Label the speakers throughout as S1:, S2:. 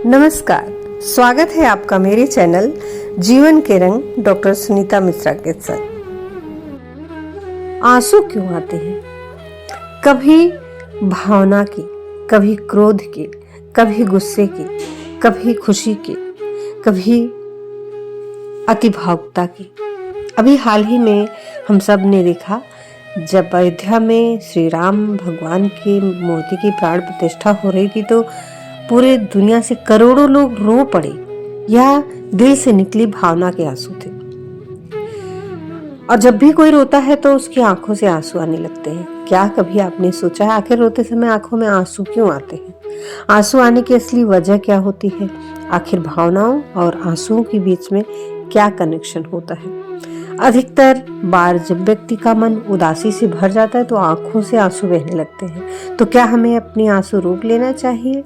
S1: नमस्कार, स्वागत है आपका मेरे चैनल जीवन के रंग डॉक्टर सुनीता मिश्रा के साथ। आंसू क्यों आते हैं? कभी भावना की, कभी क्रोध की, कभी गुस्से की, कभी खुशी की, कभी अतिभावुकता की। अभी हाल ही में हम सब ने देखा, जब अयोध्या में श्री राम भगवान की मूर्ति की प्राण प्रतिष्ठा हो रही थी तो पूरे दुनिया से करोड़ों लोग रो पड़े। यह दिल से निकली भावना के आंसू थे। और जब भी कोई रोता है तो उसकी आंखों से आंसू आने लगते हैं। क्या कभी आपने सोचा है आखिर रोते समय आंखों में आंसू क्यों आते हैं? आंसू आने की असली वजह क्या होती है? आखिर भावनाओं और आंसुओं के बीच में क्या कनेक्शन होता है? अधिकतर बार जब व्यक्ति का मन उदासी से भर जाता है तो आंखों से आंसू बहने लगते हैं। तो क्या हमें अपनी आंसू रोक लेना चाहिए?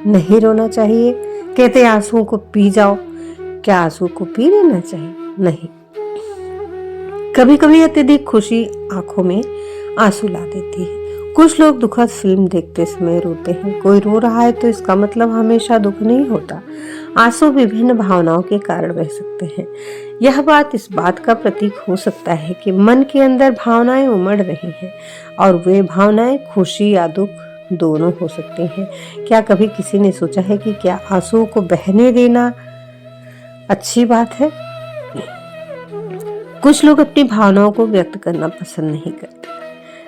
S1: नहीं रोना चाहिए? कहते आंसुओं को पी जाओ। क्या आंसू को पी लेना चाहिए? नहीं। कभी कभी अत्यधिक खुशी आंखों में आंसू ला देती है। कुछ लोग दुखद फिल्म देखते समय रोते हैं। कोई रो रहा है तो इसका मतलब हमेशा दुख नहीं होता। आंसू विभिन्न भावनाओं के कारण बह सकते हैं। यह बात इस बात का प्रतीक हो सकता है कि मन के अंदर भावनाएं उमड़ रही हैं और वे भावनाएं खुशी या दुख दोनों हो सकते हैं। क्या कभी किसी ने सोचा है कि क्या आंसुओं को बहने देना अच्छी बात है? कुछ लोग अपनी भावनाओं को व्यक्त करना पसंद नहीं करते,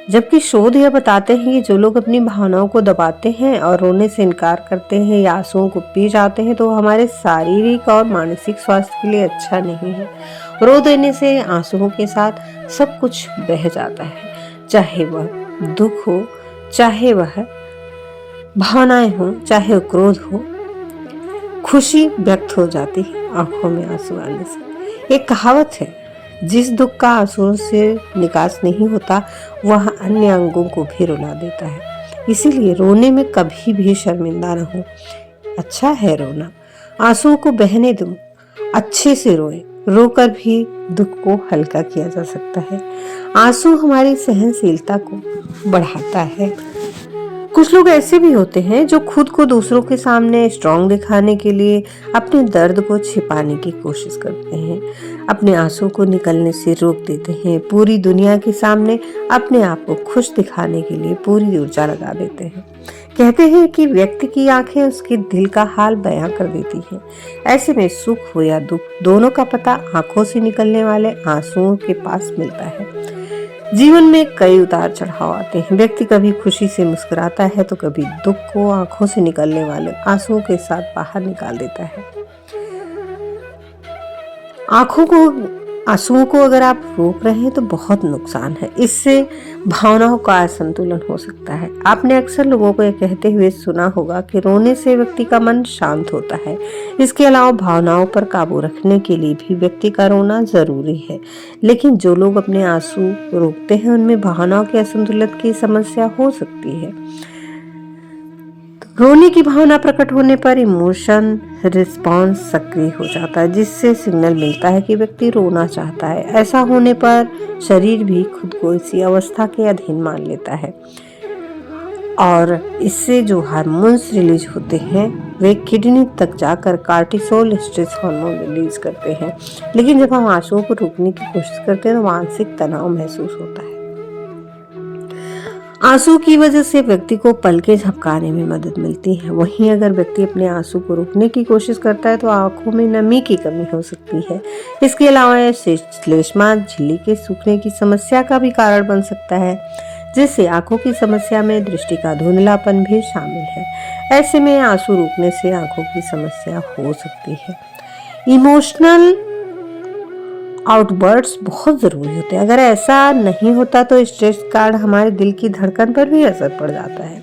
S1: जबकि शोध यह बताते हैं कि जो लोग अपनी भावनाओं को दबाते हैं और रोने से इनकार करते हैं या आंसुओं को पी जाते हैं तो हमारे शारीरिक और मानसिक स्वास्थ्य के लिए अच्छा नहीं है। रो देने से आंसुओं के साथ सब कुछ बह जाता है, चाहे वह दुख हो, चाहे वह भावनाएं हो, चाहे वह क्रोध हो। खुशी व्यक्त हो जाती है आंखों में आंसू आने से। एक कहावत है, जिस दुख का आंसुओं से निकास नहीं होता वह अन्य अंगों को भी रुला देता है। इसीलिए रोने में कभी भी शर्मिंदा न हो। अच्छा है रोना, आंसुओं को बहने दो, अच्छे से रोए। रोकर भी दुख को हल्का किया जा सकता है। आंसू हमारी सहनशीलता को बढ़ाता है। कुछ लोग ऐसे भी होते हैं जो खुद को दूसरों के सामने स्ट्रांग दिखाने के लिए अपने दर्द को छिपाने की कोशिश करते हैं, अपने आंसू को निकलने से रोक देते हैं, पूरी दुनिया के सामने अपने आप को खुश दिखाने के लिए पूरी ऊर्जा लगा देते हैं। कहते हैं कि व्यक्ति की आंखें उसके दिल का हाल बयां कर देती हैं। ऐसे में सुख हो या दुख, दोनों का पता आंखों से निकलने वाले आंसुओं के पास मिलता है। जीवन में कई उतार चढ़ाव आते हैं। व्यक्ति कभी खुशी से मुस्कुराता है तो कभी दुख को आंखों से निकलने वाले आंसुओं के साथ बाहर निकाल देता है। आंसुओं को अगर आप रोक रहे हैं तो बहुत नुकसान है। इससे भावनाओं का असंतुलन हो सकता है। आपने अक्सर लोगों को यह कहते हुए सुना होगा कि रोने से व्यक्ति का मन शांत होता है। इसके अलावा भावनाओं पर काबू रखने के लिए भी व्यक्ति का रोना जरूरी है। लेकिन जो लोग अपने आंसू रोकते हैं उनमें भावनाओं के असंतुलन की समस्या हो सकती है। रोने की भावना प्रकट होने पर इमोशन रिस्पॉन्स सक्रिय हो जाता है, जिससे सिग्नल मिलता है कि व्यक्ति रोना चाहता है। ऐसा होने पर शरीर भी खुद को इसी अवस्था के अधीन मान लेता है और इससे जो हार्मोन्स रिलीज होते हैं वे किडनी तक जाकर कार्टिसोल स्ट्रेस हार्मोन रिलीज करते हैं। लेकिन जब हम आंसुओं को रोकने की कोशिश करते हैं तो मानसिक तनाव महसूस होता है। आंसू की वजह से व्यक्ति को पलकें झपकाने में मदद मिलती है। वहीं अगर व्यक्ति अपने आंसू को रोकने की कोशिश करता है तो आंखों में नमी की कमी हो सकती है। इसके अलावा यह श्लेष्मा झिल्ली के सूखने की समस्या का भी कारण बन सकता है, जिससे आंखों की समस्या में दृष्टि का धुंधलापन भी शामिल है। ऐसे में आंसू रोकने से आंखों की समस्या हो सकती है। इमोशनल आउटबर्ड्स बहुत जरूरी होते हैं। अगर ऐसा नहीं होता तो स्ट्रेस के कारण हमारे दिल की धड़कन पर भी असर पड़ जाता है।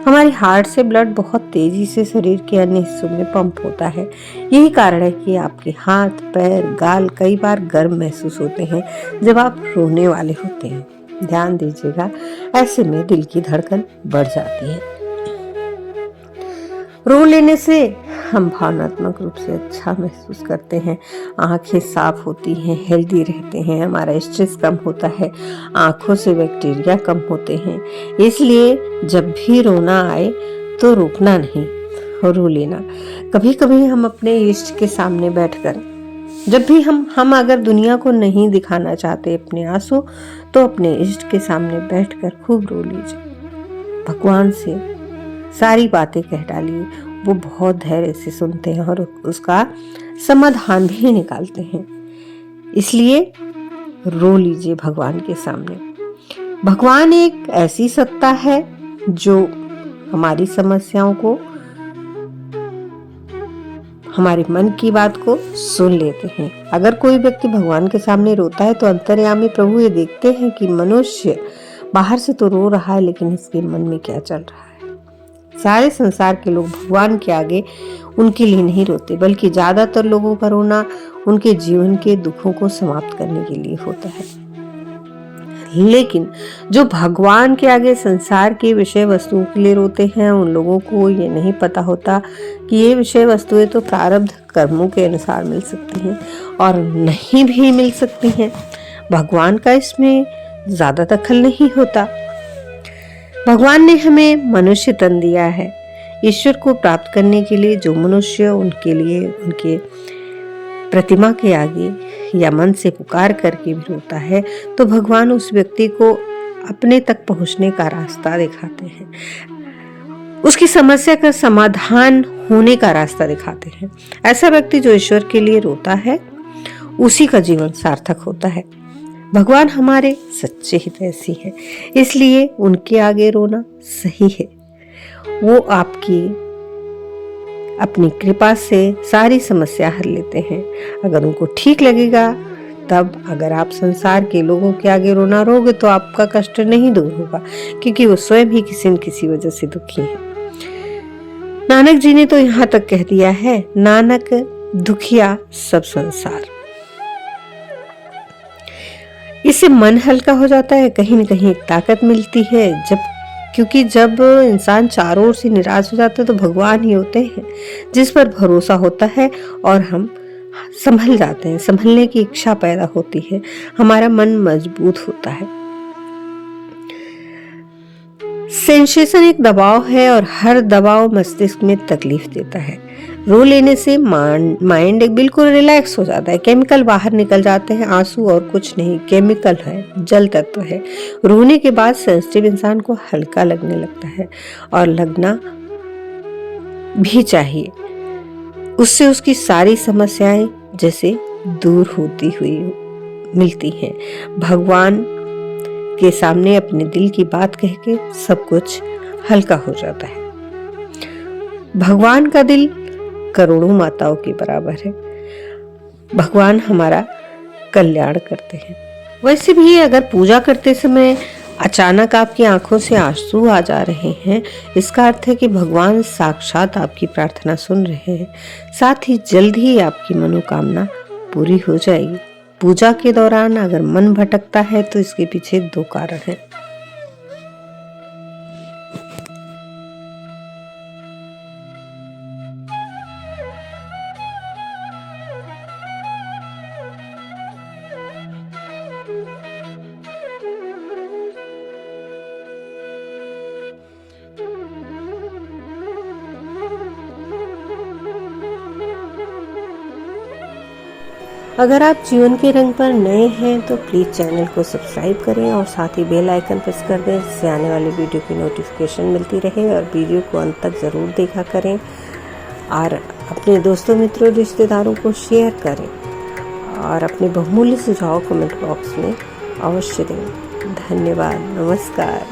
S1: हमारी हार्ट से ब्लड बहुत तेजी से शरीर के अन्य हिस्सों में पंप होता है। यही कारण है कि आपके हाथ, पैर, गाल कई बार गर्म महसूस होते हैं जब आप रोने वाले होते हैं। ध्यान दीजिएगा, ऐसे में दिल की धड़कन बढ़ जाती है। रो लेने से हम भावनात्मक रूप से अच्छा महसूस करते हैं, आंखें साफ होती हैं, हेल्दी रहते हैं, हमारा स्ट्रेस कम होता है, आंखों से बैक्टीरिया कम होते हैं। इसलिए जब भी रोना आए तो रुकना नहीं, रो लेना। कभी कभी हम अपने इष्ट के सामने बैठकर, जब भी हम अगर दुनिया को नहीं दिखाना चाहते अपने आंसू, तो अपने इष्ट के सामने बैठकर खूब रो लीजिए। भगवान से सारी बातें कह डालिए, वो बहुत धैर्य से सुनते हैं और उसका समाधान भी निकालते हैं। इसलिए रो लीजिए भगवान के सामने। भगवान एक ऐसी सत्ता है जो हमारी समस्याओं को, हमारे मन की बात को सुन लेते हैं। अगर कोई व्यक्ति भगवान के सामने रोता है तो अंतर्यामी प्रभु ये देखते हैं कि मनुष्य बाहर से तो रो रहा है, लेकिन इसके मन में क्या चल रहा है। सारे संसार के लोग भगवान के आगे उनके लिए नहीं रोते, बल्कि ज्यादातर लोगों का रोना उनके जीवन के दुखों को समाप्त करने के लिए होता है। लेकिन जो भगवान के आगे संसार की विषय वस्तुओं के लिए रोते हैं, उन लोगों को ये नहीं पता होता कि ये विषय वस्तुएं तो प्रारब्ध कर्मों के अनुसार मिल सकती हैं और नहीं भी मिल सकती हैं। भगवान का इसमें ज्यादा दखल नहीं होता। भगवान ने हमें मनुष्य तन दिया है। ईश्वर को प्राप्त करने के लिए जो मनुष्य उनके लिए उनके प्रतिमा के आगे या मन से पुकार करके भी रोता है, तो भगवान उस व्यक्ति को अपने तक पहुंचने का रास्ता दिखाते हैं, उसकी समस्या का समाधान होने का रास्ता दिखाते हैं। ऐसा व्यक्ति जो ईश्वर के लिए रोता है, उसी का जीवन सार्थक होता है। भगवान हमारे सच्चे हितैषी हैं, इसलिए उनके आगे रोना सही है। वो आपकी अपनी कृपा से सारी समस्या हल लेते हैं। अगर उनको ठीक लगेगा तब अगर आप संसार के लोगों के आगे रोना रोगे तो आपका कष्ट नहीं दूर होगा, क्योंकि वो स्वयं ही किसी न किसी वजह से दुखी है। नानक जी ने तो यहाँ तक कह दिया है, नानक दुखिया सब संसार। इससे मन हल्का हो जाता है, कहीं न कहीं एक ताकत मिलती है। क्योंकि जब इंसान चारों ओर से निराश हो जाता है तो भगवान ही होते हैं जिस पर भरोसा होता है और हम संभल जाते हैं, संभलने की इच्छा पैदा होती है, हमारा मन मजबूत होता है। सेंसेशन एक दबाव है और हर दबाव मस्तिष्क में तकलीफ देता है। रो लेने से माइंड बिल्कुल रिलैक्स हो जाता है, केमिकल बाहर निकल जाते हैं। आंसू और कुछ नहीं, केमिकल है, जल तत्व है। रोने के बाद सेंसिटिव इंसान को हल्का लगने लगता है और लगना भी चाहिए। उससे उसकी सारी समस्याएं जैसे दूर होती हुई मिलती हैं। भगवान के सामने अपने दिल की बात कह के सब कुछ हल्का हो जाता है। भगवान का दिल करोड़ों माताओं के बराबर है। भगवान हमारा कल्याण करते हैं। वैसे भी अगर पूजा करते समय अचानक आपकी आंखों से आंसू आ जा रहे हैं, इसका अर्थ है कि भगवान साक्षात आपकी प्रार्थना सुन रहे हैं। साथ ही जल्द ही आपकी मनोकामना पूरी हो जाएगी। पूजा के दौरान अगर मन भटकता है तो इसके पीछे 2 कारण हैं। अगर आप जीवन के रंग पर नए हैं तो प्लीज़ चैनल को सब्सक्राइब करें और साथ ही बेल आइकन प्रेस कर दें, जिससे आने वाली वीडियो की नोटिफिकेशन मिलती रहे। और वीडियो को अंत तक ज़रूर देखा करें और अपने दोस्तों मित्रों रिश्तेदारों को शेयर करें और अपने बहुमूल्य सुझाव कमेंट बॉक्स में अवश्य दें। धन्यवाद। नमस्कार।